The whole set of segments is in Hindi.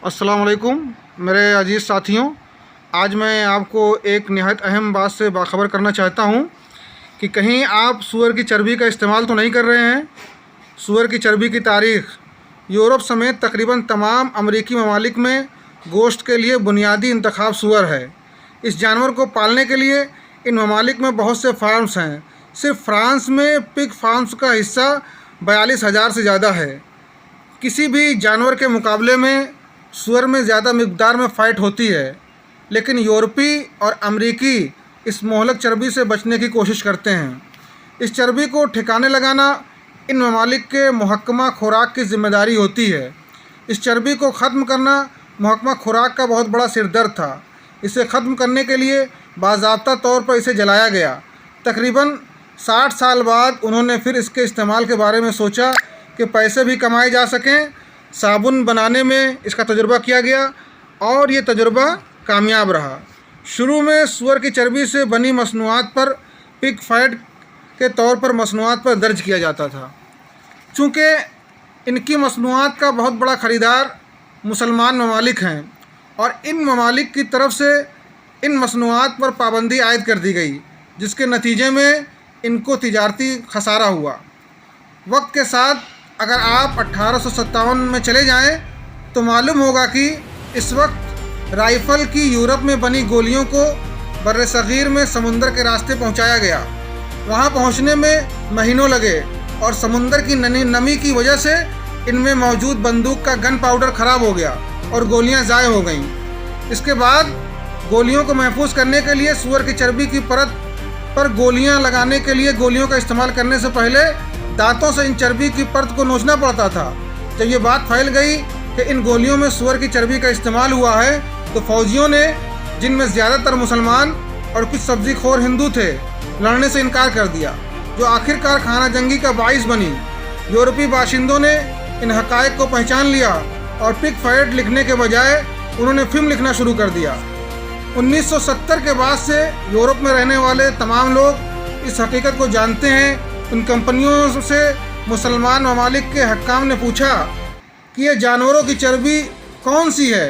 अस्सलाम वालेकुम मेरे अजीज़ साथियों। आज मैं आपको एक निहायत अहम बात से बाखबर करना चाहता हूँ कि कहीं आप सूअर की चर्बी का इस्तेमाल तो नहीं कर रहे हैं। सूअर की चर्बी की तारीख़ यूरोप समेत तकरीबन तमाम अमरीकी ममालिक में गोश्त के लिए बुनियादी इंतखाब सूअर है। इस जानवर को पालने के लिए इन ममालिक में बहुत से फार्म्स हैं। सिर्फ फ्रांस में पिग फार्म्स का हिस्सा 42,000 से ज़्यादा है। किसी भी जानवर के मुकाबले में सूअर में ज़्यादा मिक़दार में फ़ैट होती है, लेकिन यूरोपी और अमरीकी इस मोहलक चर्बी से बचने की कोशिश करते हैं। इस चर्बी को ठिकाने लगाना इन ममालिक के महकमा खुराक की ज़िम्मेदारी होती है। इस चर्बी को ख़त्म करना महकमा खुराक का बहुत बड़ा सिरदर्द था। इसे ख़त्म करने के लिए बाज़ाब्ता तौर पर इसे जलाया गया। तकरीबन 60 साल बाद उन्होंने फिर इसके इस्तेमाल के बारे में सोचा कि पैसे भी कमाए जा सकें। साबुन बनाने में इसका तजुर्बा किया गया और ये तजुर्बा कामयाब रहा। शुरू में सूअर की चर्बी से बनी मसनूआत पर पिग फैट के तौर पर मसनूआत पर दर्ज किया जाता था। चूँकि इनकी मसनूआत का बहुत बड़ा ख़रीदार मुसलमान ममालिक हैं और इन ममालिक की तरफ से इन मसनूआत पर पाबंदी आयद कर दी गई, जिसके नतीजे में इनको तिजारती खसारा हुआ। वक्त के साथ अगर आप 1857 में चले जाएं तो मालूम होगा कि इस वक्त राइफ़ल की यूरोप में बनी गोलियों को बर्रसग़ीर में समुंदर के रास्ते पहुंचाया गया। वहां पहुंचने में महीनों लगे और समुंदर की नमी की वजह से इनमें मौजूद बंदूक का गन पाउडर ख़राब हो गया और गोलियां ज़ाय हो गईं। इसके बाद गोलियों को महफूज करने के लिए सूअर की चर्बी की परत पर गोलियां लगाने के लिए गोलियों का इस्तेमाल करने से पहले दांतों से इन चर्बी की परत को नोचना पड़ता था। जब ये बात फैल गई कि इन गोलियों में सूअर की चर्बी का इस्तेमाल हुआ है, तो फौजियों ने, जिनमें ज़्यादातर मुसलमान और कुछ सब्ज़ी खोर हिंदू थे, लड़ने से इनकार कर दिया, जो आखिरकार खाना जंगी का बाइस बनी। यूरोपी बाशिंदों ने इन हक़ाइक़ को पहचान लिया और पिग फैट लिखने के बजाय उन्होंने फ़िल्म लिखना शुरू कर दिया। 1970 के बाद से यूरोप में रहने वाले तमाम लोग इस हकीकत को जानते हैं। उन कंपनियों से मुसलमान ममालिक के हक्काम ने पूछा कि ये जानवरों की चर्बी कौन सी है,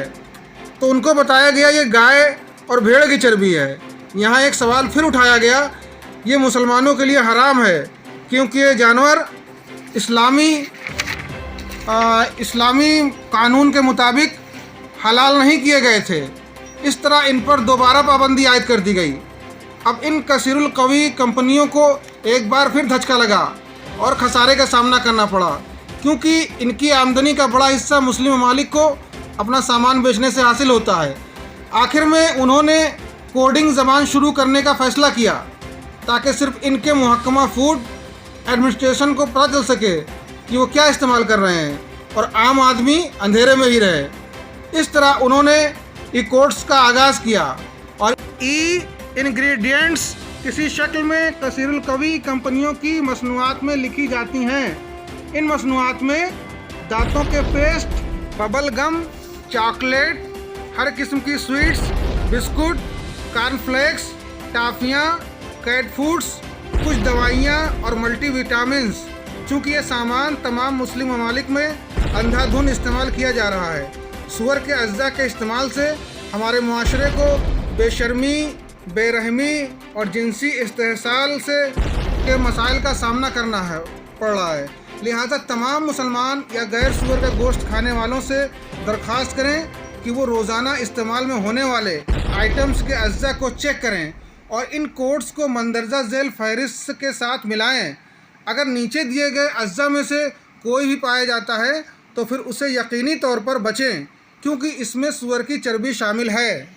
तो उनको बताया गया ये गाय और भेड़ की चर्बी है। यहाँ एक सवाल फिर उठाया गया, ये मुसलमानों के लिए हराम है क्योंकि ये जानवर इस्लामी कानून के मुताबिक हलाल नहीं किए गए थे। इस तरह इन पर दोबारा पाबंदी आयद कर दी गई। अब इन कसीरुल कवी कंपनियों को एक बार फिर धचका लगा और खसारे का सामना करना पड़ा, क्योंकि इनकी आमदनी का बड़ा हिस्सा मुस्लिम ममालिक को अपना सामान बेचने से हासिल होता है। आखिर में उन्होंने कोडिंग ज़बान शुरू करने का फ़ैसला किया ताकि सिर्फ इनके महकमा फूड एडमिनिस्ट्रेशन को पता चल सके कि वो क्या इस्तेमाल कर रहे हैं और आम आदमी अंधेरे में ही रहे। इस तरह उन्होंने ई कोड्स का आगाज़ किया और ई इंग्रेडिएंट्स किसी शक्ल में कसीरुल कवी कंपनियों की मसनूआत में लिखी जाती हैं। इन मसनूआत में दांतों के पेस्ट, बबल गम, चॉकलेट, हर किस्म की स्वीट्स, बिस्कुट, कॉर्नफ्लेक्स, टॉफ़ियाँ, कैट फूड्स, कुछ दवाइयाँ और मल्टीविटामिन्स। चूँकि ये सामान तमाम मुस्लिम ममालिक में अंधाधुंध इस्तेमाल किया जा रहा है। सूअर के अज्जा के इस्तेमाल से हमारे मुआशरे को बेशर्मी, बेरहमी और जिनसी इस्तेहसाल के मसाइल का सामना करना पड़ रहा है। लिहाजा तमाम मुसलमान या गैर सूअर का गोश्त खाने वालों से दरख्वास्त करें कि वो रोज़ाना इस्तेमाल में होने वाले आइटम्स के अज्जा को चेक करें और इन कोड्स को मंदरजा झेल फहरिस्त के साथ मिलाएं। अगर नीचे दिए गए अज्जा में से कोई भी पाया जाता है तो फिर उसे यकीनी तौर पर बचें, क्योंकि इसमें सूअर की चर्बी शामिल है।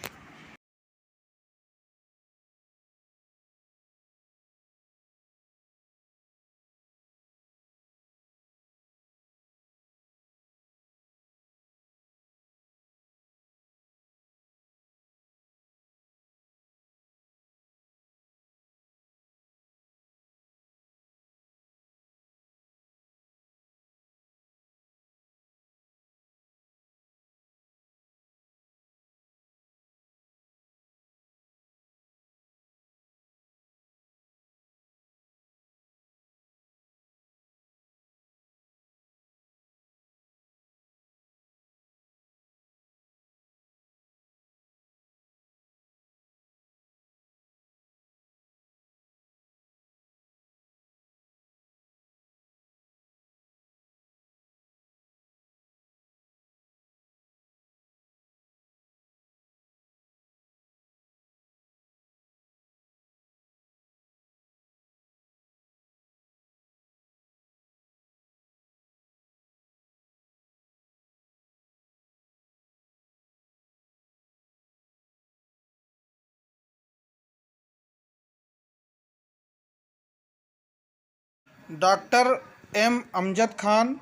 Doctor M Amjad Khan,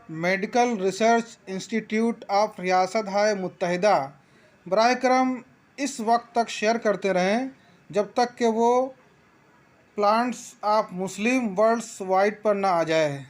medical research institute of रियासत हाय मुत्तहिदा, बराए करम इस वक्त तक शेयर करते रहें जब तक कि वो plants of Muslim worlds wide पर ना आ जाए।